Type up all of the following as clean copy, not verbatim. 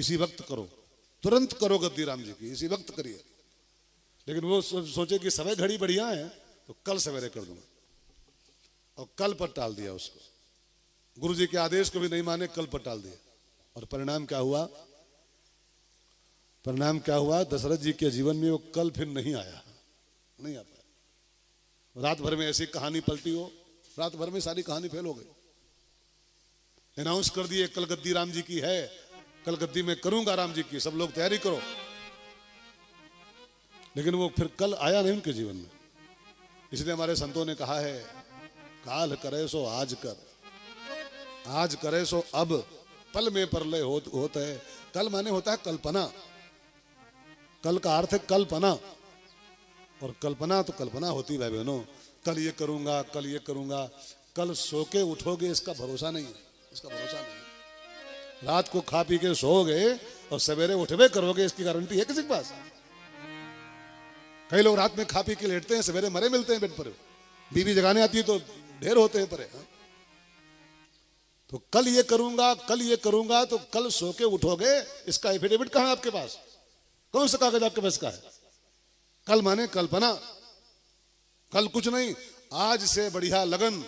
इसी वक्त करो, तुरंत करो गद्दी राम जी की, इसी वक्त करिए। लेकिन वो सोचे कि समय घड़ी बढ़िया है तो कल सवेरे कर दूंगा, और कल पर टाल दिया उसको। गुरु जी के आदेश को भी नहीं माने, कल पर टाल दिया। और परिणाम क्या हुआ? परिणाम क्या हुआ? दशरथ जी के जीवन में वो कल फिर नहीं आया, नहीं आ पाया। रात भर में ऐसी कहानी पलटी हो, रात भर में सारी कहानी फेल हो गई। अनाउंस कर दिए कल गद्दी राम जी की है, कल गद्दी में करूंगा राम जी की, सब लोग तैयारी करो। लेकिन वो फिर कल आया नहीं उनके जीवन में। इसलिए हमारे संतों ने कहा है, काल करे सो आज कर, आज करे सो अब, पल में परलय होता है। कल माने होता है कल्पना, कल का अर्थ है कल्पना, और कल्पना तो कल्पना होती है बहनों। कल ये करूंगा, कल ये करूंगा, कल सो के उठोगे इसका भरोसा नहीं है, इसका भरोसा नहीं है। रात को खा पी के सोओगे और सवेरे उठवे करोगे, इसकी गारंटी है किसी के पास? कई लोग रात में खा पी के लेटते हैं, सवेरे मरे मिलते हैं बेड पर। बीवी जगाने आती है तो ढेर होते हैं परे। तो कल ये करूंगा, कल ये करूंगा, तो कल सो के उठोगे, इसका एफिडेविट कहां है आपके पास? कौन सा कागज आपके पास का है? कल माने कल्पना, कल कुछ नहीं। आज से बढ़िया लगन,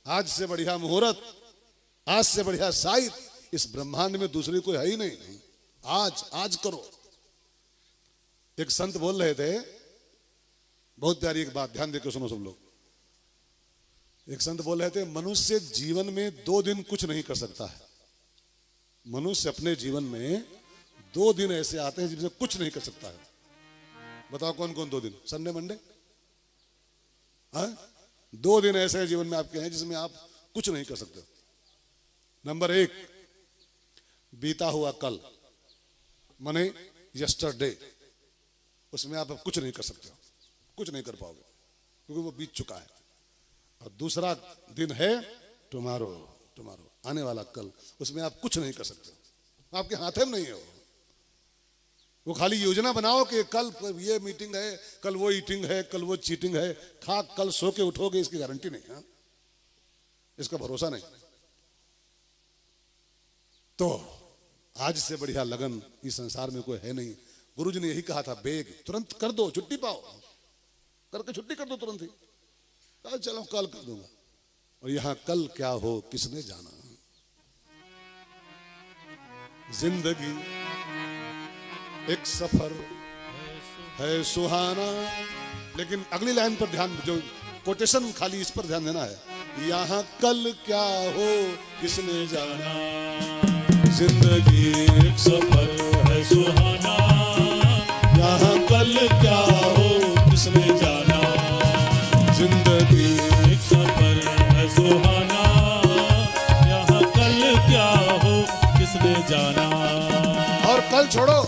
आज से बढ़िया मुहूर्त, आज से बढ़िया साहित्य इस ब्रह्मांड में दूसरी कोई है ही नहीं। आज आज करो। एक संत बोल रहे थे, बहुत प्यारी एक बात, ध्यान देकर सुनो सब लोग। एक संत बोल रहे थे, मनुष्य जीवन में 2 दिन कुछ नहीं कर सकता है। मनुष्य अपने जीवन में 2 दिन ऐसे आते हैं जिनसे कुछ नहीं कर सकता है। बताओ कौन कौन 2 दिन? Sunday Monday? हाँ, 2 दिन ऐसे जीवन में आपके हैं जिसमें आप कुछ नहीं कर सकते। नंबर 1, बीता हुआ कल, माने यस्टरडे, उसमें आप कुछ नहीं कर सकते हो, कुछ नहीं कर पाओगे क्योंकि वो बीत चुका है। और दूसरा दिन है टुमारो, टुमारो आने वाला कल, उसमें आप कुछ नहीं कर सकते, आपके हाथ में नहीं है वो खाली योजना बनाओ कि कल ये मीटिंग है, कल वो ईटिंग है, कल वो चीटिंग है, खा कल सो के उठोगे, इसकी गारंटी नहीं है, इसका भरोसा नहीं। तो आज से बढ़िया लगन इस संसार में कोई है नहीं। गुरु जी ने यही कहा था, बेग तुरंत कर दो, छुट्टी पाओ, करके छुट्टी कर दो तुरंत ही। कल चलो कल कर दूंगा, और यहां कल क्या हो किसने जाना। जिंदगी एक सफर है सुहाना। लेकिन अगली लाइन पर ध्यान, जो कोटेशन खाली इस पर ध्यान देना है, यहां कल क्या हो किसने जाना। जिंदगी एक सफर है सुहाना, यहाँ कल क्या हो किसने जाना। जिंदगी एक सफर है सुहाना, यहाँ कल क्या हो किसने जाना। और कल छोड़ो,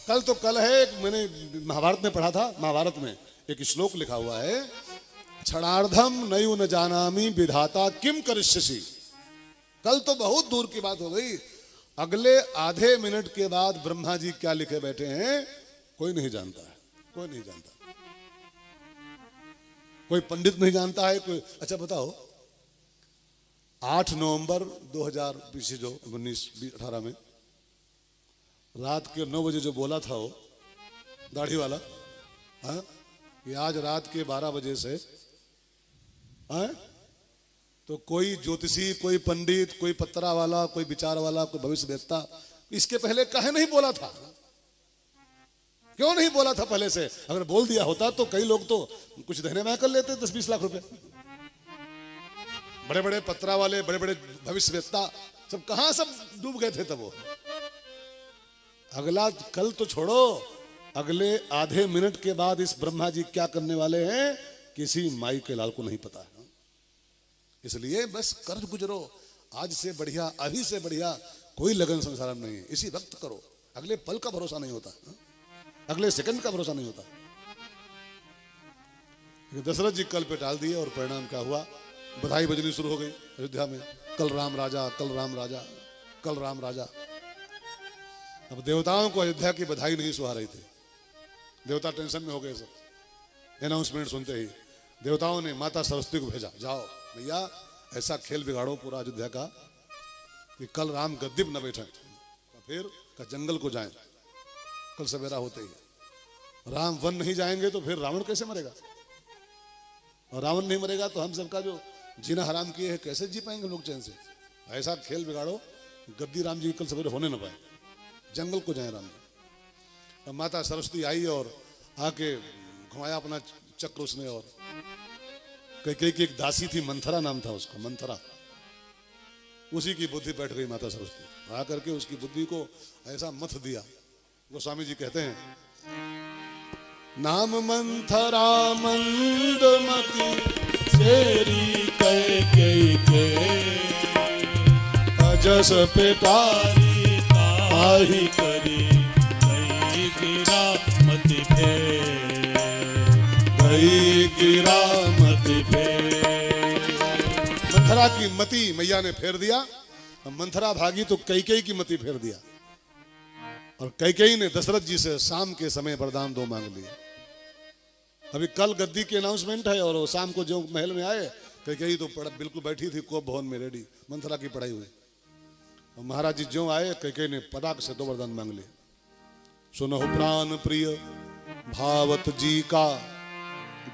कल तो कल है। एक मैंने महाभारत में पढ़ा था, महाभारत में एक श्लोक लिखा हुआ है, क्षणार्धम नयु न जानामि विधाता किम करिष्यसि। कल तो बहुत दूर की बात हो गई, अगले आधे मिनट के बाद ब्रह्मा जी क्या लिखे बैठे हैं कोई नहीं जानता है, कोई नहीं जानता, कोई पंडित नहीं जानता है, कोई। अच्छा बताओ, 8 नवंबर 2020 जो 1918 में रात के 9 बजे जो बोला था वो दाढ़ी वाला, हाँ, कि आज रात के 12 बजे से, हाँ, तो कोई ज्योतिषी, कोई पंडित, कोई पत्रा वाला, कोई विचार वाला, कोई भविष्य वेत्ता इसके पहले काहे नहीं बोला था? क्यों नहीं बोला था पहले से? अगर बोल दिया होता तो कई लोग तो कुछ देने में कर लेते 10-20 लाख रुपए। बड़े बड़े पत्रा वाले, बड़े बड़े भविष्य वेत्ता सब कहां सब डूब गए थे तब वो। अगला कल तो छोड़ो, अगले आधे मिनट के बाद इस ब्रह्मा जी क्या करने वाले हैं किसी माई के लाल को नहीं पता है। इसलिए बस कर गुजरो, आज से बढ़िया, अभी से बढ़िया कोई लगन संसार में नहीं है। इसी वक्त करो, अगले पल का भरोसा नहीं होता, अगले सेकंड का भरोसा नहीं होता। दशरथ जी कल पे टाल दिए और परिणाम क्या हुआ? बधाई बजनी शुरू हो गई अयोध्या में, कल राम राजा, कल राम राजा, कल राम राजा। अब देवताओं को अयोध्या की बधाई नहीं सुहा रही थी, देवता टेंशन में हो गए सब। अनाउंसमेंट सुनते ही देवताओं ने माता सरस्वती को भेजा, जाओ भैया ऐसा खेल बिगाड़ो पूरा अयोध्या का कि कल राम गद्दी न बैठे। फिर का जंगल को जाएं कल सवेरा होते ही। राम वन नहीं जाएंगे तो फिर रावण कैसे मरेगा, और रावण नहीं मरेगा तो हम सबका जो जीना हराम किए है कैसे जी पाएंगे लोग चैन से। ऐसा खेल बिगाड़ो गद्दी राम जी कल सवेरे होने न पाए, जंगल को जाए राम जी। अब माता सरस्वती आई और आके घुमाया अपना चक्र उसने, और कई की एक दासी थी, मंथरा नाम था उसका, मंथरा, उसी की बुद्धि बैठ गई माता सरस्वती, आकर के उसकी बुद्धि को ऐसा मथ दिया। गोस्वामी जी कहते हैं, नाम मंथरा मंदमती सेरी कैकेयी के अजस पेटारी ताही करी गई गिरा मति फे, गई गिरा मति फे। मंथरा की मति मैया ने फेर दिया, मंथरा भागी तो कैकेयी की मति फेर दिया, और कैकेयी ने दशरथ जी से शाम के समय वरदान 2 मांग लिए। अभी कल गद्दी की अनाउंसमेंट है, और वो शाम को जो महल में आए, कैकेयी तो बिल्कुल बैठी थी कोप भवन में रेडी, मंथरा की पढ़ाई हुई, और महाराज जी जो आए कैकेयी ने पटाक से 2 वरदान मांग लिए। सुनहु प्राण प्रिय भावत जी का,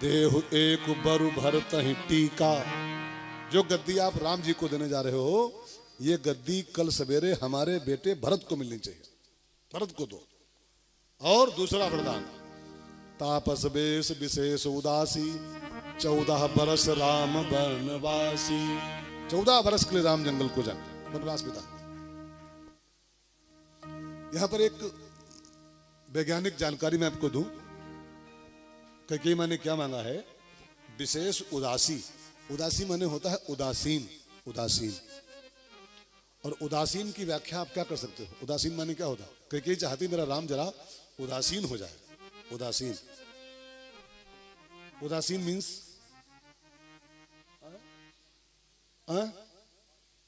देहु एक बरु भरतहि टीका। जो गद्दी आप राम जी को देने जा रहे हो, ये गद्दी कल सवेरे हमारे बेटे भरत को मिलनी चाहिए, भरत को दो। और दूसरा वरदान, तापस बेश विशेष उदासी, 14 बरस राम वनवासी। 14 बरस के लिए राम जंगल को जाए, वनवास बिता। यहां पर एक वैज्ञानिक जानकारी मैं आपको दूं, कैकेयी माने क्या मांगा है, विशेष उदासी। उदासी माने होता है उदासीन, उदासीन। और उदासीन की व्याख्या आप क्या कर सकते हो, उदासीन माने क्या होता है। कैकेयी चाहती मेरा राम जरा उदासीन हो जाए, उदासीन। उदासीन मीन्स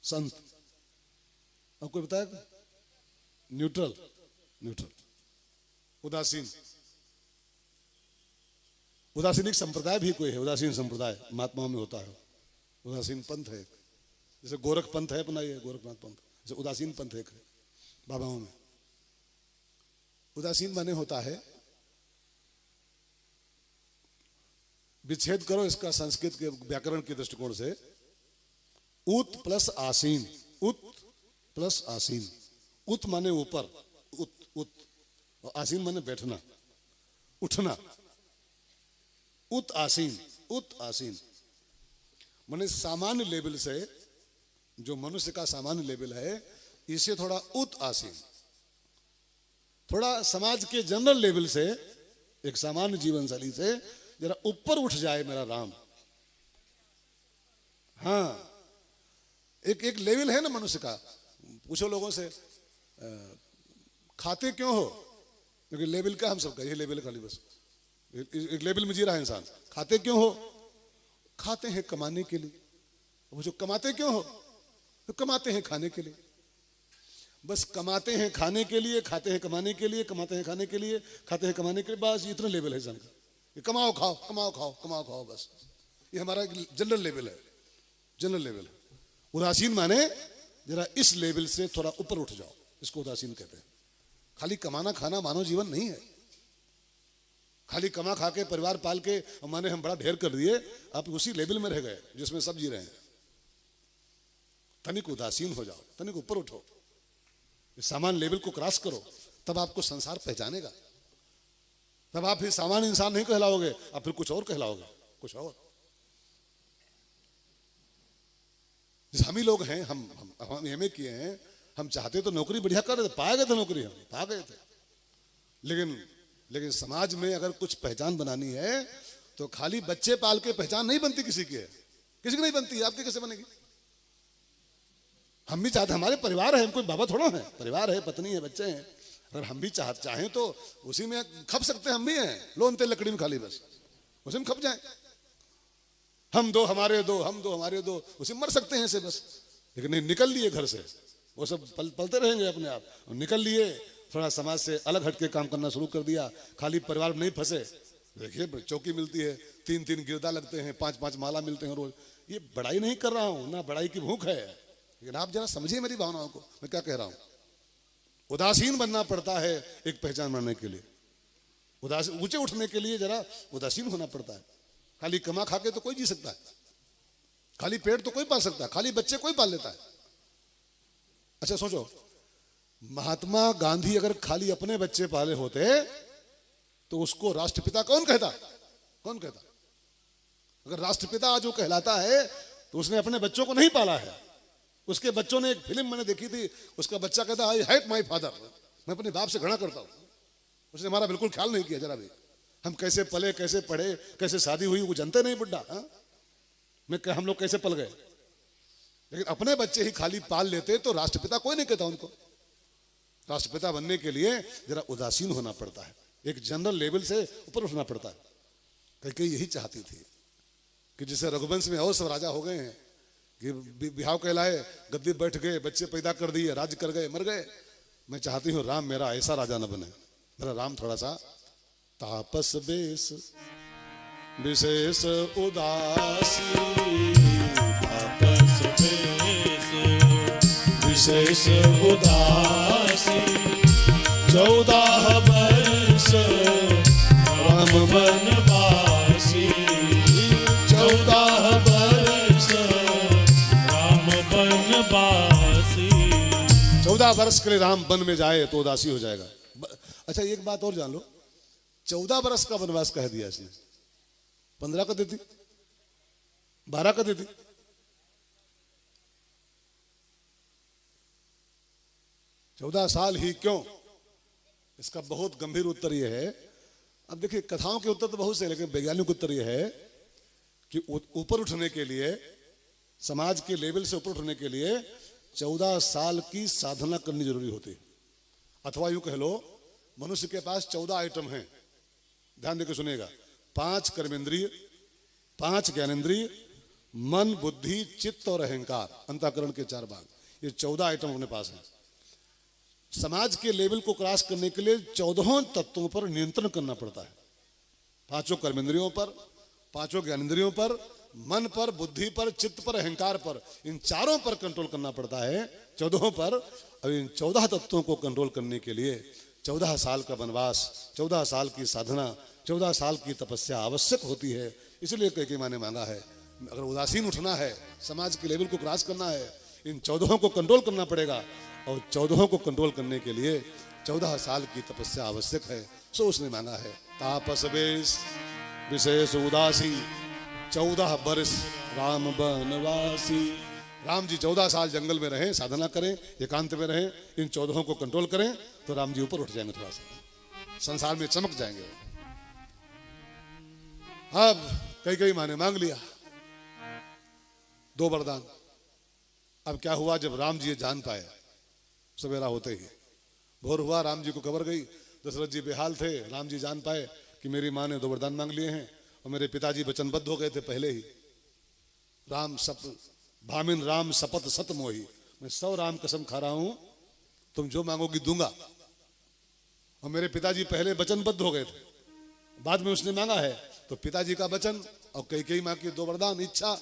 संत, आपको बताया, न्यूट्रल, न्यूट्रल, उदासीन। उदासीन एक संप्रदाय भी कोई है, उदासीन संप्रदाय महात्माओं में होता है। उदासीन पंथ है, जैसे गोरख पंथ है अपना, ये गोरखनाथ पंथ, जैसे उदासीन पंथ एक है बाबाओं में। उदासीन माने होता है, विच्छेद करो इसका संस्कृत के व्याकरण के दृष्टिकोण से, उत प्लस आसीन, उत प्लस आसीन। उत माने ऊपर, उत उत, और आसीन माने बैठना, उठना। उत आसीन, उत आसीन माने सामान्य लेवल से, जो मनुष्य का सामान्य लेवल है, इसे थोड़ा उत आसीन, थोड़ा समाज के जनरल लेवल से, एक सामान्य जीवन शैली से जरा ऊपर उठ जाए मेरा राम। हाँ, एक लेवल है ना मनुष्य का। पूछो लोगों से, खाते क्यों हो, क्योंकि लेवल का हम सबका ये लेवल खाली, बस एक लेवल में जी रहा है इंसान। खाते क्यों हो, खाते हैं कमाने के लिए। पूछो कमाते क्यों हो, तो कमाते हैं खाने के लिए। बस कमाते हैं खाने के लिए, खाते हैं कमाने के लिए, कमाते हैं खाने के लिए, खाते हैं कमाने के लिए, बस इतना लेवल है इंसान का। ये कमाओ खाओ, कमाओ खाओ, कमाओ खाओ, बस ये हमारा जनरल लेवल है, जनरल लेवल है। उदासीन माने जरा इस लेवल से थोड़ा ऊपर उठ जाओ, इसको उदासीन कहते हैं। खाली कमाना खाना मानव जीवन नहीं है। खाली कमा खा के परिवार पाल के माने हम बड़ा ढेर कर दिए, आप उसी लेवल में रह गए जिसमें सब जी रहे हैं। तनिक उदासीन हो जाओ, तनिक ऊपर उठो, सामान्य लेवल को क्रॉस करो, तब आपको संसार पहचानेगा। तब आप फिर सामान्य इंसान नहीं कहलाओगे, आप फिर कुछ और कहलाओगे, कुछ और। हम ही लोग हैं, हम एमए किए हैं, हम चाहते तो नौकरी बढ़िया कर रहे थे, पा गए थे नौकरी, हम पा गए थे। लेकिन समाज में अगर कुछ पहचान बनानी है तो खाली बच्चे पाल के पहचान नहीं बनती किसी की, किसी की नहीं बनती, आपकी कैसे बनेगी। हम भी चाहते, हमारे परिवार है, हम कोई बाबा थोड़ा है, परिवार है, पत्नी है, बच्चे हैं। अगर हम भी चाहें तो उसी में खप सकते हैं, हम भी हैं, लोन ते लकड़ी में खाली, बस उसी में खप जाए। हम दो हमारे दो, हम दो हमारे दो, उसी में मर सकते हैं ऐसे बस। लेकिन नहीं, निकल लिए घर से, वो सब पलते रहेंगे अपने आप। और निकल लिए, थोड़ा समाज से अलग हटके काम करना शुरू कर दिया, खाली परिवार में नहीं फंसे। देखिए चौकी मिलती है, 3-3 गिरदा लगते हैं, 5-5 माला मिलते हैं रोज। ये बड़ाई नहीं कर रहा हूं ना, बड़ाई की भूख है, लेकिन आप जरा समझिए मेरी भावनाओं को, मैं क्या कह रहा हूं। उदासीन बनना पड़ता है एक पहचान बनाने के लिए। उदासीन ऊंचे उठने के लिए जरा उदासीन होना पड़ता है। खाली कमा खा के तो कोई जी सकता है, खाली पेट तो कोई पाल सकता है, खाली बच्चे कोई पाल लेता है। अच्छा सोचो, महात्मा गांधी अगर खाली अपने बच्चे पाले होते तो उसको राष्ट्रपिता कौन कहता? कौन कहता? अगर राष्ट्रपिता आज वो कहलाता है तो उसने अपने बच्चों को नहीं पाला है। उसके बच्चों ने, एक फिल्म मैंने देखी थी, उसका बच्चा कहता आई हेट माय फादर, मैं अपने बाप से घृणा करता हूं। उसने हमारा बिल्कुल ख्याल नहीं किया जरा भी। हम कैसे पले, कैसे पढ़े, कैसे शादी हुई, वो जानते नहीं बुड्ढा। हम लोग कैसे पल गए। लेकिन अपने बच्चे ही खाली पाल लेते तो राष्ट्रपिता कोई नहीं कहता उनको। राष्ट्रपिता बनने के लिए जरा उदासीन होना पड़ता है, एक जनरल लेवल से ऊपर उठना पड़ता है। कई यही चाहती थी कि जैसे रघुवंश में और सब राजा हो गए हैं कि बिहाव कहलाए, गद्दी बैठ गए, बच्चे पैदा कर दिए, राज्य कर गए, मर गए। मैं चाहती हूँ राम मेरा ऐसा राजा न बने। मेरा राम थोड़ा सा तापस बेस विशेष उदासी, तापस बेस विशेष उदासी, 14 वर्ष राम बनवासी, 14 वर्ष राम बनवासी। 14 वर्ष के लिए राम वन में जाए तो उदासी हो जाएगा। अच्छा एक बात और जान लो, 14 वर्ष का वनवास कह दिया इसने, 15 का देती, 12 का देती। चौदह साल ही क्यों? इसका बहुत गंभीर उत्तर यह है। अब देखिए कथाओं के उत्तर तो बहुत से, लेकिन वैज्ञानिक उत्तर यह है कि ऊपर उठने के लिए, समाज के लेवल से ऊपर उठने के लिए 14 साल की साधना करनी जरूरी होती है। अथवा यूं कह लो, मनुष्य के पास 14 आइटम हैं, ध्यान देकर सुनेगा। 5 कर्मेंद्रिय, 5 ज्ञानेंद्रिय, मन, बुद्धि, चित्त और अहंकार, अंतःकरण के 4 भाग, ये 14 आइटम अपने पास हैं। समाज के लेवल को क्रॉस करने के लिए 14 तत्वों पर नियंत्रण करना पड़ता है। 5 कर्मेंद्रियों पर, 5 ज्ञानेंद्रियों पर, मन पर, बुद्धि पर, चित्त पर, अहंकार पर, इन 4 पर कंट्रोल करना पड़ता है, 14 पर। अब इन 14 तत्वों को कंट्रोल करने के लिए 14 साल का वनवास, 14 साल की साधना, 14 साल की तपस्या आवश्यक होती है। इसलिए कैकेयी माँ ने मांगा है, अगर उदासीन उठना है, समाज के लेवल को क्रॉस करना है, इन 14 को कंट्रोल करना पड़ेगा। और 14 को कंट्रोल करने के लिए 14 साल की तपस्या आवश्यक है। सो उसने मांगा है तापस बेस विशेष उदासी, 14 वर्ष राम बनवासी। राम जी 14 साल जंगल में रहें, साधना करें, एकांत में रहें, इन 14 को कंट्रोल करें तो राम जी ऊपर उठ जाएंगे, थोड़ा सा संसार में चमक जाएंगे। अब कैकेयी माँ ने मांग लिया 2 वरदान। अब क्या हुआ, जब राम जी जान पाए, सवेरा होते ही भोर हुआ, राम जी को खबर गई, दशरथ जी बेहाल थे, राम जी जान पाए कि मेरी माँ ने 2 वरदान मांग लिए हैं और मेरे पिताजी वचनबद्ध हो गए थे पहले ही। राम भामिन राम शपथ सत मोही, मैं 100 राम कसम खा रहा हूं, तुम जो मांगोगी दूंगा। और मेरे पिताजी पहले वचनबद्ध हो गए थे, बाद में उसने मांगा है, तो पिताजी का वचन और कैकेयी माँ की 2 वरदान, इच्छा।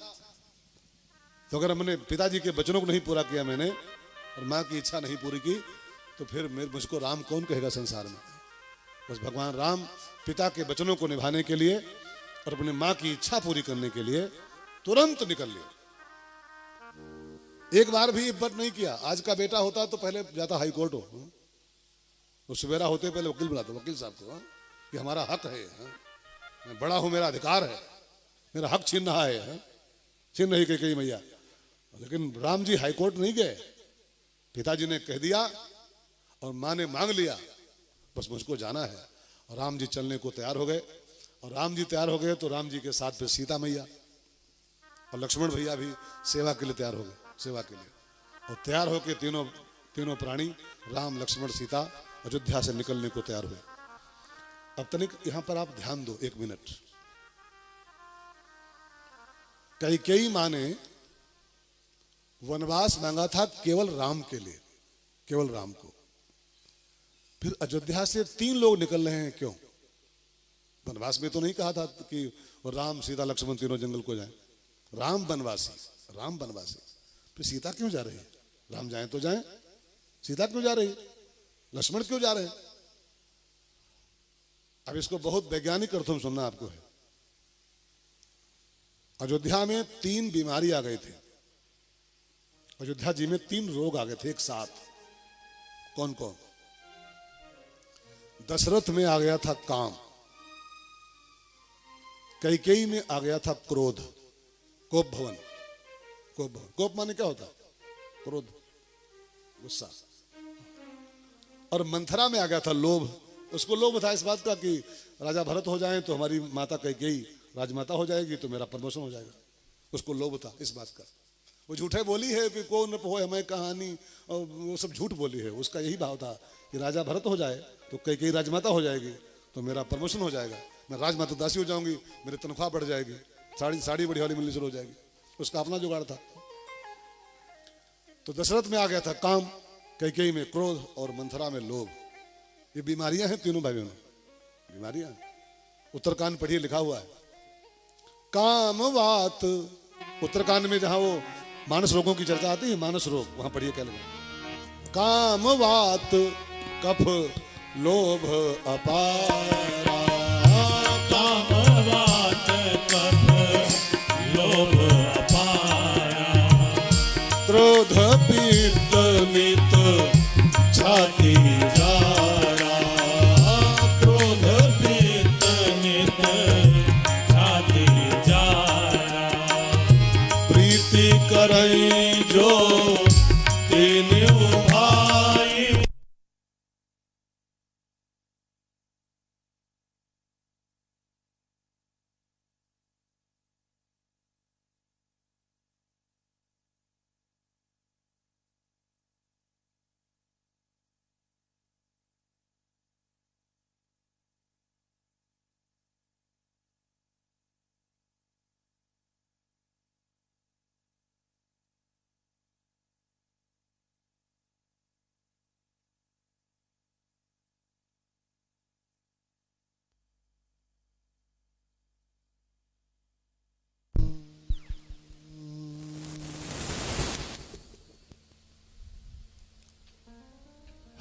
तो अगर हमने पिताजी के वचनों को नहीं पूरा किया मैंने, और माँ की इच्छा नहीं पूरी की, तो फिर मुझको राम कौन कहेगा संसार में। बस भगवान राम पिता के वचनों को निभाने के लिए और अपने माँ की इच्छा पूरी करने के लिए तुरंत निकल लिए। एक बार भी इब्बत नहीं किया। आज का बेटा होता तो पहले जाता हाई कोर्ट हो, तो सवेरा होते पहले वकील बुलाता, वकील साहब को, कि हमारा हक है, मैं बड़ा हूं, मेरा अधिकार है, मेरा हक छीन रहा है, छीन रही कैकेयी मैया। लेकिन राम जी हाई कोर्ट नहीं गए, पिताजी ने कह दिया और माँ ने मांग लिया, बस मुझको जाना है। और राम जी चलने को तैयार हो गए। और राम जी तैयार हो गए तो राम जी के साथ फिर सीता मैया और लक्ष्मण भैया भी सेवा के लिए तैयार हो गए, सेवा के लिए। और तैयार होके तीनों प्राणी राम, लक्ष्मण, सीता अयोध्या से निकलने को तैयार हुए। अब तनिक यहां पर आप ध्यान दो 1 मिनट। कैकेयी माँ ने वनवास मांगा था केवल राम के लिए, केवल राम को। फिर अयोध्या से 3 लोग निकल रहे हैं, क्यों? वनवास में तो नहीं कहा था कि राम, सीता, लक्ष्मण तीनों जंगल को जाएं। राम वनवासी, राम वनवासी, फिर सीता क्यों जा रही है? राम जाएं तो जाएं, सीता क्यों जा रही? लक्ष्मण क्यों जा रहे हैं? अब इसको बहुत वैज्ञानिक अर्थों में सुनना आपको है। अयोध्या में 3 बीमारी आ गए थे। अयोध्या जी में 3 रोग आ गए थे एक साथ। कौन कौन? दशरथ में आ गया था काम, कैकेयी में आ गया था क्रोध, कोप भवन। कोप माने क्या होता? क्रोध, गुस्सा। और मंथरा में आ गया था लोभ। उसको लोभ था इस बात का कि राजा भरत हो जाएं तो हमारी माता कैकेयी राजमाता हो जाएगी, तो मेरा प्रमोशन हो जाएगा। उसको लोभ था इस बात का। वो झूठे बोली है कि को न हो हमें कहानी, और वो सब झूठ बोली है। उसका यही भाव था कि राजा भरत हो जाए तो कैकेयी राजमाता हो जाएगी, तो मेरा प्रमोशन हो जाएगा, मैं राजमाता दासी हो जाऊंगी, मेरी तनख्वाह बढ़ जाएगी, साड़ी बढ़िया वाली मिलनी शुरू हो जाएगी। उसका अपना जुगाड़ था। तो दशरथ में आ गया था काम, कैकेयी में क्रोध और मंथरा में लोभ। ये बीमारियां हैं तीनों भाइयों में, बीमारियां। उत्तरकांड पढ़िए, लिखा हुआ है कामवात। उत्तरकांड में जहां वो मानस रोगों की चर्चा आती है, मानस रोग, वहां पढ़िए क्या लिखा। कामवात कफ लोभ अपारा, कामवात कफ लोभ अपारा, क्रोध पित्त नित छाती जारा, क्रोध पित्त नित छाती जारा, प्रीति करई जो तीन उभाई।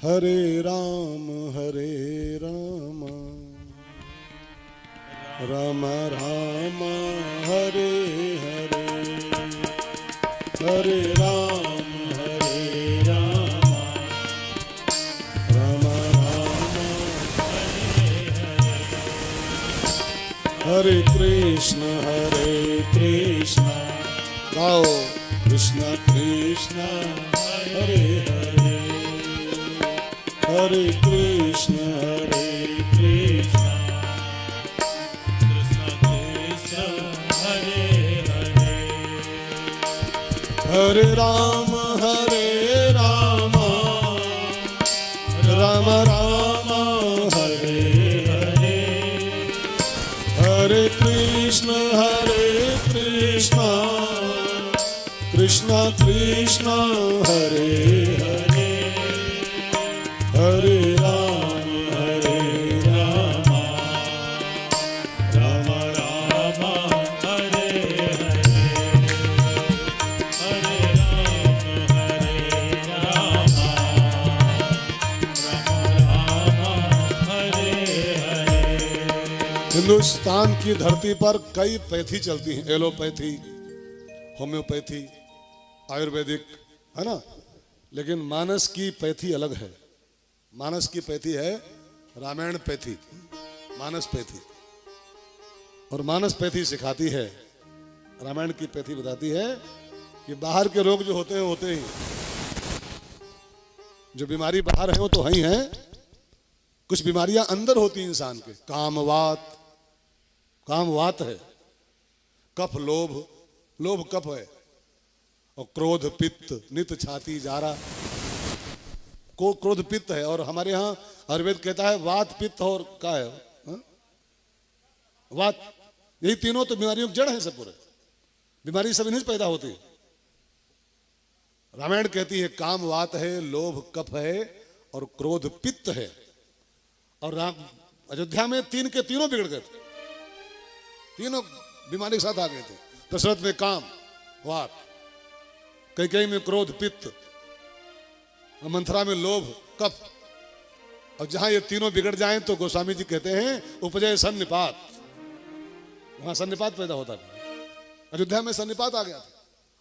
हरे राम राम राम हरे हरे, हरे राम राम राम हरे हरे, हरे कृष्ण गाओ कृष्ण कृष्ण हरे हरे, हरे कृष्ण कृष्ण कृष्ण हरे हरे, हरे राम राम राम हरे हरे, हरे कृष्ण कृष्ण कृष्ण हरे हरे, हरे राम राम राम हरे हरे, हरे राम हरे हरे। हिंदुस्तान की धरती पर कई पैथी चलती हैं, एलोपैथी, होम्योपैथी, आयुर्वेदिक, है ना। लेकिन मानस की पैथी अलग है। मानस की पैथी है रामायण पैथी, मानस पैथी। और मानस पैथी सिखाती है, रामायण की पैथी बताती है कि बाहर के रोग जो होते ही, जो बीमारी बाहर है वो तो ही है, कुछ बीमारियां अंदर होती हैं इंसान के। कामवात है, कफ लोभ कफ है, और क्रोध पित्त नित छाती जारा, को क्रोध पित्त है। और हमारे यहाँ आयुर्वेद कहता है वात पित्त और क्या है, हा? वात। यही तीनों तो बीमारियों की जड़ है सब पूरे। बीमारी सब इन्हीं से पैदा होती है। रामायण कहती है काम वात है, लोभ कफ है और क्रोध पित्त है। और अयोध्या में 3 के तीनों बिगड़ गए थे, तीनों बीमारी के साथ आ गए थे। दशरथ में काम वात, कैकेयी में क्रोध पित्त, मंथरा में लोभ कफ, और जहां ये तीनों बिगड़ जाएं तो गोस्वामी जी कहते हैं उपजय सन्निपात, वहां सन्निपात पैदा होता है। अयोध्या में सन्निपात आ गया था।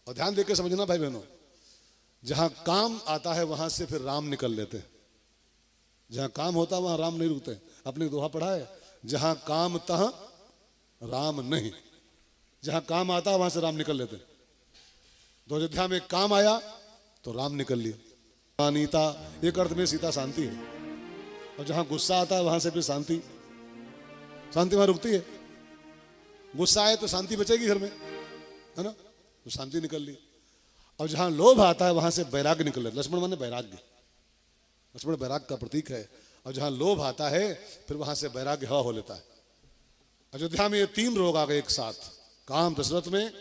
और ध्यान देकर समझना भाई बहनों, जहां काम आता है वहां से फिर राम निकल लेते हैं। जहां काम होता है वहां राम नहीं रुकते। अपने दोहा पढ़ा है, जहां काम तहां राम नहीं। जहां काम आता है वहां से राम निकल लेते। तो अयोध्या में काम आया तो राम निकल लिया। अनीता एक अर्थ में सीता शांति है। और जहां गुस्सा आता है वहां से फिर शांति वहां रुकती है। गुस्सा आए तो शांति बचेगी घर में, है ना, तो शांति निकल ली। और जहां लोभ आता है वहां से वैराग्य निकल लेता। लक्ष्मण माने वैराग्य, लक्ष्मण वैराग्य का प्रतीक है। और जहां लोभ आता है फिर वहां से वैराग्य हवा हो लेता है। अयोध्या में ये तीन रोग आ गए एक साथ, काम दशरथ में,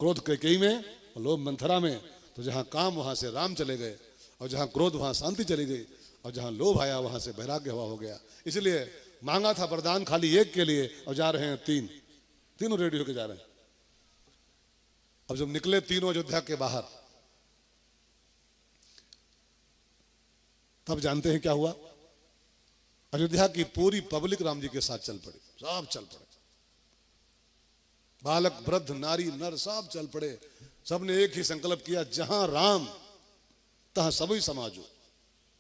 क्रोध कैकेयी में और लोभ मंथरा में। तो जहां काम वहां से राम चले गए, और जहां क्रोध वहां शांति चली गई, और जहां लोभ आया वहां से वैराग्य हवा हो गया। इसलिए मांगा था वरदान खाली एक के लिए और जा रहे हैं तीनों रेडी होकर जा रहे हैं। अब जब निकले तीनों अयोध्या के बाहर, तब जानते हैं क्या हुआ। अयोध्या की पूरी पब्लिक राम जी के साथ चल पड़ी, सब चल पड़े। बालक वृद्ध नारी नर सब चल पड़े। सबने एक ही संकल्प किया, जहां राम तहां सभी समाजो।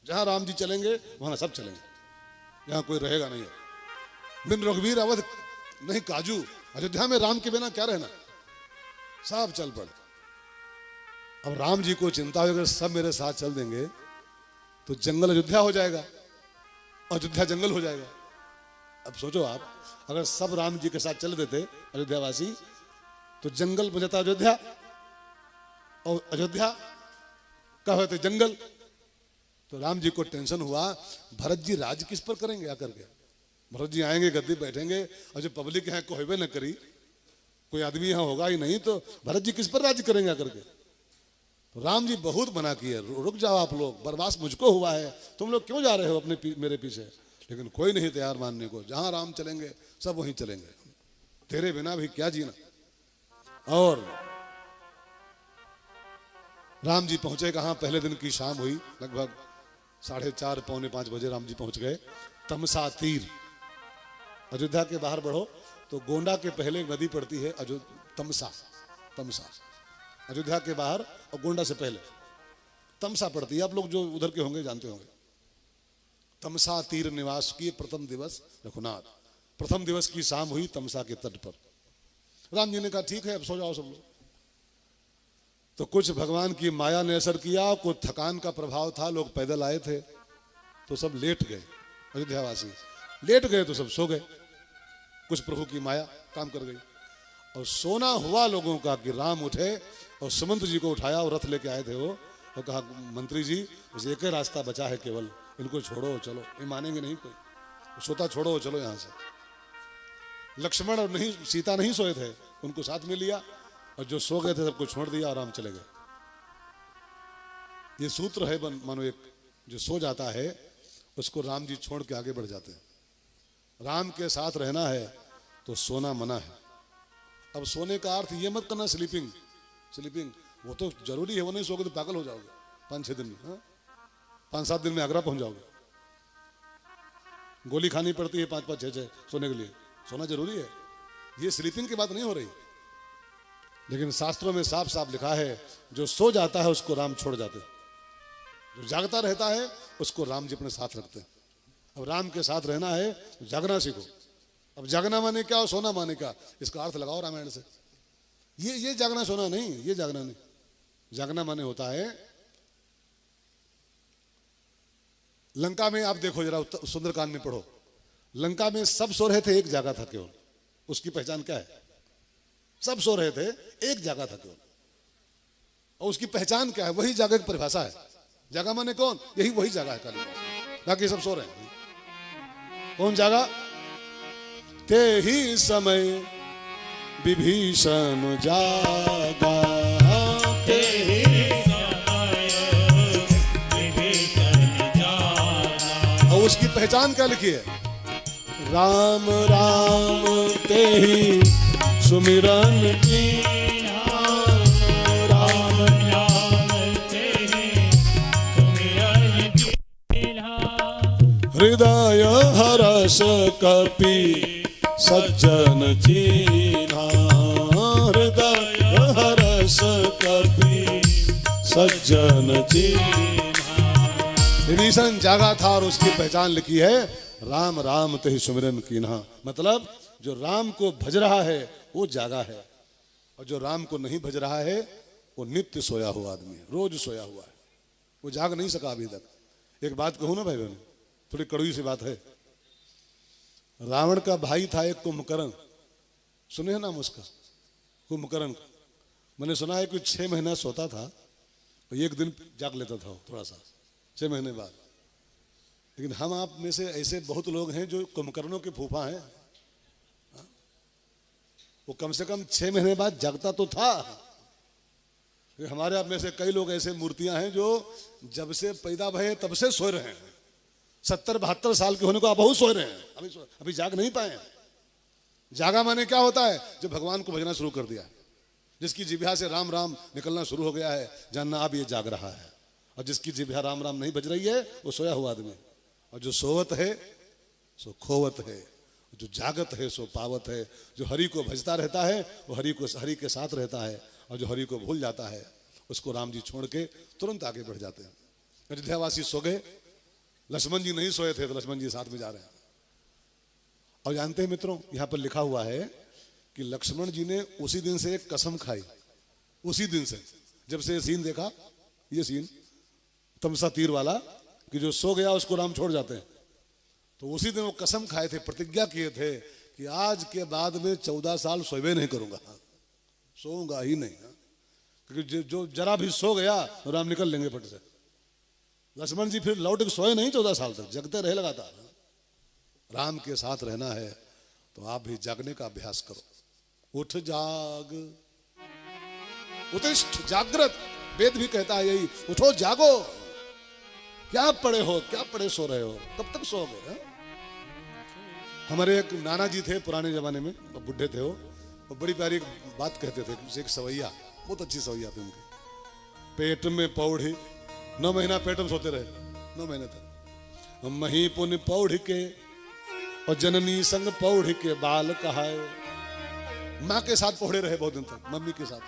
जहां राम जी चलेंगे वहां सब चलेंगे, यहां कोई रहेगा नहीं है। बिन रघुवीर अवध नहीं काजू। अयोध्या में राम के बिना क्या रहना, सब चल पड़े। अब राम जी को चिंता हुई, अगर सब मेरे साथ चल देंगे तो जंगल अयोध्या हो जाएगा, अयोध्या जंगल हो जाएगा। अब सोचो आप, अगर सब राम जी के साथ चल देते अयोध्यावासी तो जंगल बन जाता अयोध्या, और अयोध्या क्या होते जंगल। तो राम जी को टेंशन हुआ, भरत जी राज किस पर करेंगे आकर के। भरत जी आएंगे, गद्दी बैठेंगे, और जो पब्लिक यहाँ को होबे न करी, कोई आदमी यहाँ होगा ही नहीं, तो भरत जी किस पर राज्य करेंगे आकर के। तो राम जी बहुत मना किए, रुक जाओ आप लोग, बर्बाद मुझको हुआ है, तुम लोग क्यों जा रहे हो मेरे पीछे। लेकिन कोई नहीं तैयार मानने को। जहां राम चलेंगे सब वहीं चलेंगे, तेरे बिना भी क्या जीना। और राम जी पहुंचे कहां, पहले दिन की शाम हुई, लगभग 4:30 पौने 5 बजे राम जी पहुंच गए तमसा तीर। अयोध्या के बाहर बढ़ो तो गोंडा के पहले नदी पड़ती है तमसा। अयोध्या के बाहर और गोंडा से पहले तमसा पड़ती है। आप लोग जो उधर के होंगे जानते होंगे। तमसा तीर निवास किए प्रथम दिवस रघुनाथ। प्रथम दिवस की शाम हुई तमसा के तट पर। राम जी ने कहा ठीक है अब सो जाओ सब लोग। तो कुछ भगवान की माया ने असर किया, कुछ थकान का प्रभाव था, लोग पैदल आए थे तो सब लेट गए। अयोध्यावासी लेट गए तो सब सो गए। कुछ प्रभु की माया काम कर गई। और सोना हुआ लोगों का कि राम उठे और सुमंत जी को उठाया और रथ लेके आए थे वो, और कहा मंत्री जी बस एक ही रास्ता बचा है केवल, इनको छोड़ो चलो, ये मानेंगे नहीं कोई, सोता छोड़ो चलो यहाँ से। लक्ष्मण और नहीं सीता नहीं सोए थे, उनको साथ में लिया, और जो सो गए थे सबको छोड़ दिया और राम चले गए। ये सूत्र है मानो एक, जो सो जाता है उसको राम जी छोड़ के आगे बढ़ जाते हैं। राम के साथ रहना है तो सोना मना है। अब सोने का अर्थ ये मत करना स्लीपिंग, वो तो जरूरी है, वो नहीं सोगे तो पागल हो जाओगे 5-6 दिन में, 5-7 दिन में आगरा पहुंच जाओगे। गोली खानी पड़ती है 5-5, 6-6 सोने के लिए, सोना जरूरी है। ये स्लीपिंग की बात नहीं हो रही। लेकिन शास्त्रों में साफ साफ लिखा है जो सो जाता है उसको राम छोड़ जाते, जो जागता रहता है उसको राम जी अपने साथ रखते हैं। अब राम के साथ रहना है तो जागना सीखो। अब जागना माने क्या और सोना माने क्या, इसका अर्थ लगाओ रामायण से। ये जागना सोना नहीं, ये जागना नहीं। जागना माने होता है, लंका में आप देखो जरा, सुंदरकांड में पढ़ो, लंका में सब सो रहे थे, एक जागा था केवल। उसकी पहचान क्या है? सब सो रहे थे, एक जागा था केवल। और उसकी पहचान क्या है? वही जागा की परिभाषा है। जागा माने कौन? यही वही जागा है खाली, बाकी सब सो रहे हैं। कौन जागा? ते ही समय विभीषण जागा, ते ही समय विभीषण जागा। और उसकी पहचान क्या लिखी है? राम राम ते ही सुमिरन की, राम नाम ते ही सुमिरन की। हृदय हरस कपि सज्जन चीन्हा, हृदय हरस कपि सज्जन चीन्हा। विभीषण जागा था और उसकी पहचान लिखी है, राम राम ते सुमिरन कीन्हा। मतलब जो राम को भज रहा है वो जागा है, और जो राम को नहीं भज रहा है वो नित्य सोया हुआ आदमी है, रोज सोया हुआ है, वो जाग नहीं सका अभी तक। एक बात कहूं ना भाई बहन, थोड़ी कड़वी सी बात है। रावण का भाई था एक कुंभकर्ण, सुने हैं नाम उसका, कुंभकर्ण का। मैंने सुना है कि 6 महीना सोता था और एक दिन जाग लेता था थोड़ा सा, 6 महीने बाद। लेकिन हम आप में से ऐसे बहुत लोग हैं जो कुंभकर्णों के फूफा हैं। वो कम से कम 6 महीने बाद जागता तो था। हमारे आप में से कई लोग ऐसे मूर्तियां हैं जो जब से पैदा भये तब से सो रहे हैं, 70-72 साल के होने को आप बहुत सो रहे हैं, अभी जाग नहीं पाए। जागा माने क्या होता है? जब भगवान को भजना शुरू कर दिया, जिसकी जिह्वा से राम राम निकलना शुरू हो गया है, जानना अब ये जाग रहा है। और जिसकी जिह्वा राम राम नहीं बज रही है वो सोया हुआ आदमी। और जो सोवत है सो खोवत है, जो जागत है सो पावत है। जो हरि को भजता रहता है वो हरि के साथ रहता है, और जो हरि को भूल जाता है उसको राम जी छोड़ के तुरंत आगे बढ़ जाते हैं। अयोध्यावासी सो गए, लक्ष्मण जी नहीं सोए थे तो लक्ष्मण जी साथ में जा रहे हैं। और जानते हैं मित्रों, यहाँ पर लिखा हुआ है कि लक्ष्मण जी ने उसी दिन से एक कसम खाई, उसी दिन से जब से सीन देखा, ये सीन तमसा तीर वाला, कि जो सो गया उसको राम छोड़ जाते हैं। तो उसी दिन वो कसम खाए थे, प्रतिज्ञा किए थे कि आज के बाद में 14 साल सोए नहीं करूंगा, सोऊंगा ही नहीं। क्योंकि जो जरा भी सो गया तो राम निकल लेंगे फट से। लक्ष्मण जी फिर लौट के सोए नहीं 14 साल तक, जगते रहे लगातार। राम के साथ रहना है तो आप भी जागने का अभ्यास करो। उठ जाग, उत्तिष्ठ जागृत, वेद भी कहता है यही, उठो जागो। क्या पड़े हो, क्या पड़े सो रहे हो, कब तक सोओगे? हमारे एक नाना जी थे पुराने जमाने में, बुढ़े थे वो बड़ी प्यारी एक बात कहते थे। एक सवैया, बहुत अच्छी सवैया थी उनकी। पेट में पौड़ी, 9 महीना पेट में सोते रहे, 9 महीने तक। मही पुन पौड़ के और जननी संग पौड़ के बाल कहाए। माँ के साथ पौड़े रहे बहुत दिन तक, मम्मी के साथ।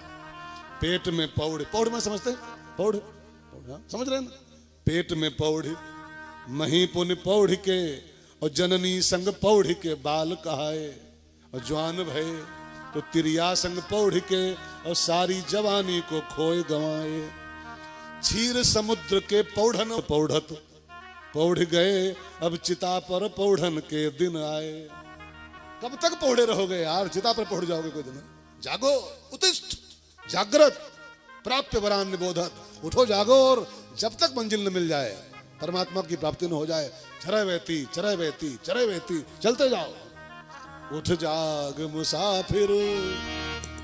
पेट में पौड़, पौड़ में समझते हैं, पौड़ समझ रहे हैं ना? पेट में पौड़, मही पुन पौड़ के और जननी संग पौड़ के बाल कहाए। और जवान भय तो तिरिया संग पौड़ के और सारी जवानी को खोए गंवाए। क्षीर समुद्र के पौढ़न पौढ़त पौढ़ गए, अब चिता पर पौढ़न के दिन आए। कब तक पौढ़े रहोगे यार, चिता पर पौढ़ जाओगे कोई दिन? जागो, उत्तिष्ठ जागृत, प्राप्य वरान निबोधत। उठो जागो, और जब तक मंजिल न मिल जाए, परमात्मा की प्राप्ति न हो जाए, चरय बहती चरय बहती चरय बहती चलते जाओ। उठ जाग मुसाफिर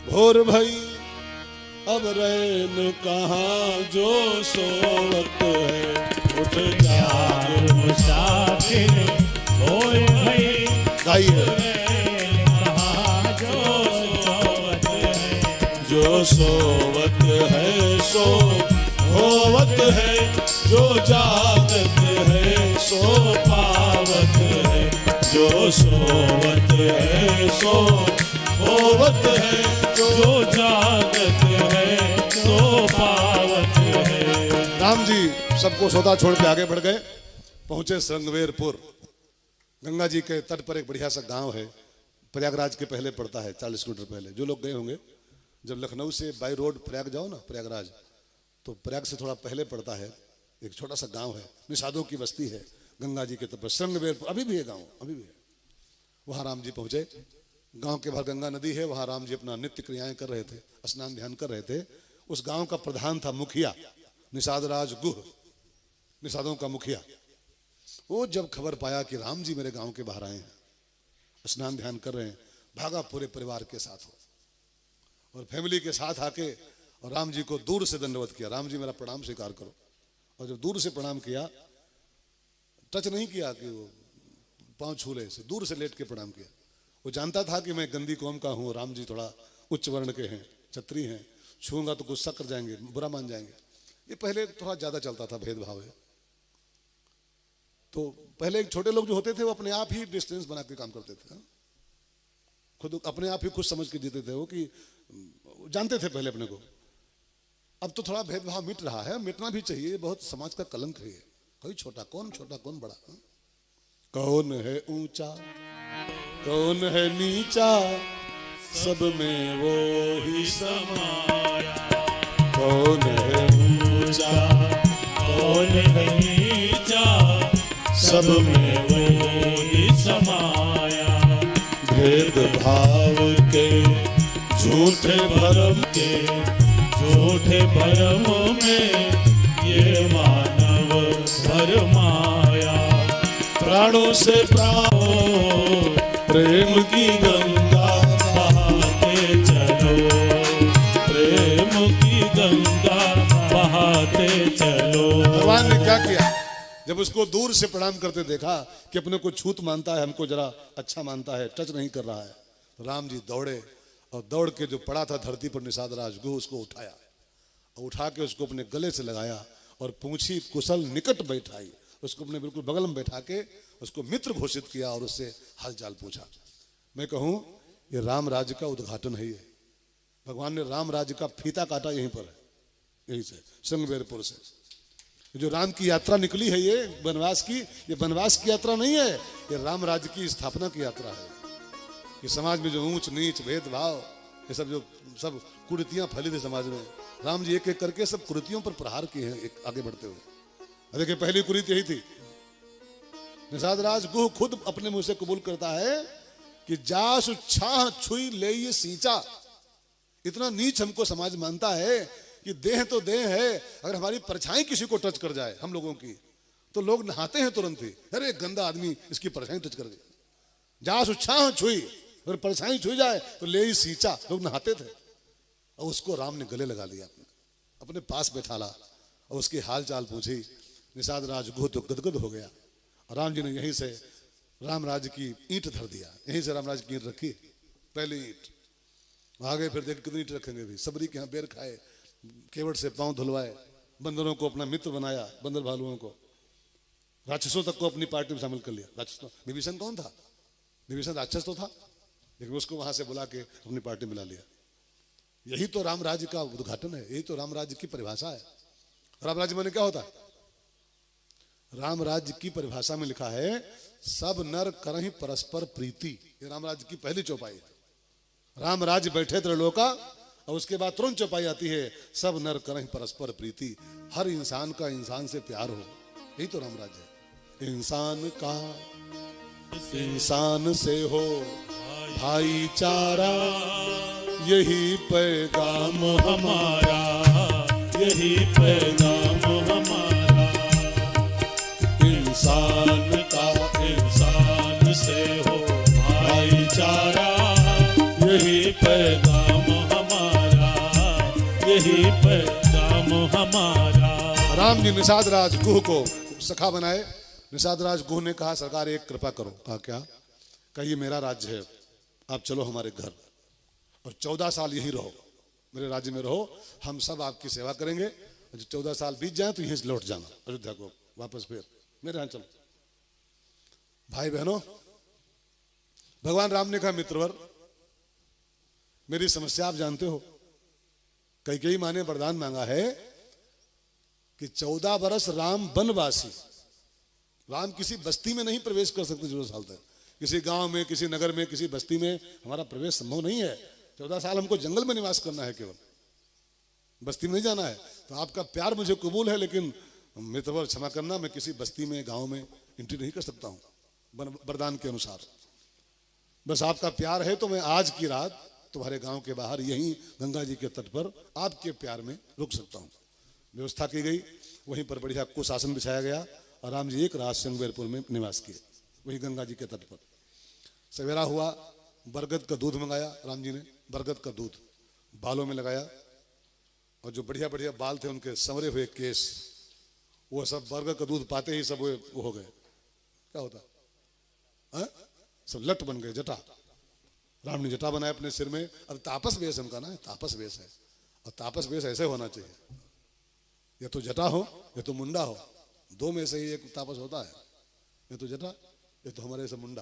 भोर भई, अब रैन कहाँ जो सोवत है। उठ जाग मुसाफिर भोर भई, गाइए, कहाँ जो सोवत है। जो सोवत है सो होवत है, जो जागत है सो पावत है। जो सोवत है सो होवत है, जो जागत है सो पावत है। राम जी सबको सोता छोड़ के आगे बढ़ गए, पहुंचे संगवेरपुर। गंगा जी के तट पर एक बढ़िया सा गांव है, प्रयागराज के पहले पड़ता है, 40 किलोमीटर पहले। जो लोग गए होंगे, जब लखनऊ से बाई रोड प्रयाग जाओ ना, प्रयागराज, तो प्रयाग से थोड़ा पहले पड़ता है, एक छोटा सा गांव है, निषादों की बस्ती है, गंगा जी के तट पर संगवेरपुर। अभी भी है गाँव, अभी भी है। वहाँ राम जी पहुंचे। गांव के बाहर गंगा नदी है, वहाँ राम जी अपना नित्य क्रियाएं कर रहे थे, स्नान ध्यान कर रहे थे। उस गांव का प्रधान था मुखिया, निषाद राज गुह, निषादों का मुखिया। वो जब खबर पाया कि राम जी मेरे गांव के बाहर आए हैं, स्नान ध्यान कर रहे हैं, भागा पूरे परिवार के साथ हो और फैमिली के साथ आके और राम जी को दूर से दंडवत किया। राम जी मेरा प्रणाम स्वीकार करो। और जब दूर से प्रणाम किया, टच नहीं किया कि वो पांव छू ले, से दूर से लेट के प्रणाम किया। वो जानता था कि मैं गंदी कौम का हूँ, राम जी थोड़ा उच्च वर्ण के हैं, क्षत्रिय हैं, छूंगा तो गुस्सा कर जाएंगे, बुरा मान जाएंगे। ये पहले थोड़ा ज्यादा चलता था भेदभाव है। तो पहले छोटे लोग जो होते थे वो अपने आप ही डिस्टेंस बना के काम करते थे, खुद अपने आप ही खुद समझ के जीते थे, वो कि जानते थे पहले अपने को। अब तो थोड़ा भेदभाव मिट रहा है, मिटना भी चाहिए, बहुत समाज का कलंक है। कोई छोटा कौन बड़ा, कौन है ऊंचा कौन है नीचा, सब में वो ही समाया। कौन है ऊंचा कौन है नीचा, सब में वो ही समाया। भेदभाव के झूठे भरम के, झूठे भरम में ये मानव भरमाया। प्राणों से प्राण प्रेम की गंगा बहाते चलो, प्रेम की गंगा बहाते चलो। भगवान ने क्या किया, जब उसको दूर से प्रणाम करते देखा कि अपने को छूत मानता है, हमको जरा अच्छा मानता है, टच नहीं कर रहा है, तो राम जी दौड़े और दौड़ के जो पड़ा था धरती पर निषाद राजगुह, उसको उठाया और उठा के उसको अपने गले से लगाया और पूंछी कुशल निकट बैठाई, उसको अपने बिल्कुल बगल में बैठा के उसको मित्र घोषित किया और उससे हालचाल पूछा। मैं कहूँ ये राम राज्य का उद्घाटन है, ये भगवान ने राम राज्य का फीता काटा यहीं पर है, यहीं से संगमेरपुर से। जो राम की यात्रा निकली है ये वनवास की, ये वनवास की यात्रा नहीं है, ये राम राज्य की स्थापना की यात्रा है। कि समाज में जो ऊंच नीच भेदभाव ये सब जो सब कुरीतियां फैली थी समाज में, राम जी एक एक करके सब कुरीतियों पर प्रहार किए हैं एक आगे बढ़ते हुए। देखिए पहली कुरीति यही थी, निषाद राज गुह खुद अपने मुंह से कबूल करता है कि जासु छाह छुई ले ये सींचा। इतना नीच हमको समाज मानता है कि देह तो देह है, अगर हमारी परछाई किसी को टच कर जाए हम लोगों की तो लोग नहाते हैं तुरंत ही, अरे गंदा आदमी इसकी परछाई टच कर गई। जासु छाह छुई, अगर परछाई छुई जाए तो ले ही सींचा, लोग नहाते थे। और उसको राम ने गले लगा लिया, अपने पास बैठाला और उसकी हाल चाल पूछी। निषाद राज गुह तो गदगद हो गया और राम जी ने यहीं से राम राज्य की ईंट धर दिया, यहीं से राम राज्य की ईंट रखी, पहली ईंट। आगे फिर देख कितनी ईंट रखेंगे भी, सबरी के यहाँ बेर खाए, केवट से पांव धुलवाए, बंदरों को अपना मित्र बनाया, बंदर भालुओं को, राक्षसों तक को अपनी पार्टी में शामिल कर लिया। राक्षस विभीषण कौन था, विभीषण राक्षस तो था, लेकिन उसको वहां से बुला के अपनी पार्टी में ला लिया। यही तो राम राज्य का उद्घाटन है, यही तो राम राज्य की परिभाषा है। राम राज्य माने क्या होता है, राम राज्य की परिभाषा में लिखा है सब नर करहि परस्पर प्रीति, ये राम राज्य की पहली चौपाई है। राम राज्य बैठे त्रैलोका और उसके बाद तुरंत चौपाई आती है सब नर करहि परस्पर प्रीति, हर इंसान का इंसान से प्यार हो, यही तो राम राज्य है। इंसान का इंसान से हो भाईचारा, यही पैगाम हमारा, यही पैगाम हमारा। इंसान का इंसान से हो भाईचारा, यही पैगाम हमारा, यही पैगाम हमारा। राम जी निषाद राज गुह को सखा बनाए। निषाद राज गुह ने कहा सरकार एक कृपा करो। कहा क्या, कहिए मेरा राज्य है, आप चलो हमारे घर और 14 साल यहीं रहो, मेरे राज्य में रहो, हम सब आपकी सेवा करेंगे। जो 14 साल बीत जाए तो यहीं से लौट जाना अयोध्या को वापस, फिर मेरे यहाँ चलो। भाई बहनों, भगवान राम ने कहा मित्रवर मेरी समस्या आप जानते हो, कई माँ ने वरदान मांगा है कि 14 बरस राम वनवासी, राम किसी बस्ती में नहीं प्रवेश कर सकते 14 साल तक, किसी गांव में, किसी नगर में, किसी बस्ती में हमारा प्रवेश संभव नहीं है। 14 साल हमको जंगल में निवास करना है, केवल बस्ती में नहीं जाना है। तो आपका प्यार मुझे कबूल है, लेकिन मित्रवर क्षमा करना, मैं किसी बस्ती में गांव में एंट्री नहीं कर सकता हूँ वरदान के अनुसार। बस आपका प्यार है तो मैं आज की रात तुम्हारे गांव के बाहर यहीं गंगा जी के तट पर आपके प्यार में रुक सकता हूँ। व्यवस्था की गई, वहीं पर बढ़िया कुशासन बिछाया गया और राम जी एक रात संगमेरपुर में निवास किए, वही गंगा जी के तट पर। सवेरा हुआ, बरगद का दूध मंगाया राम जी ने, बरगद का दूध बालों में लगाया और जो बढ़िया बढ़िया बाल थे उनके संवरे हुए केस, वो सब बरगद का दूध पाते ही सब वो हो गए, क्या होता है, सब लट बन गए, जटा। राम ने जटा बनाया अपने सिर में। अब तापस वेश उनका ना, तापस वेश है, और तापस वेश ऐसे होना चाहिए, या तो जटा हो या तो मुंडा हो, दो में से ही एक तापस होता है। ये तो जटा, ये तो हमारे ऐसा मुंडा।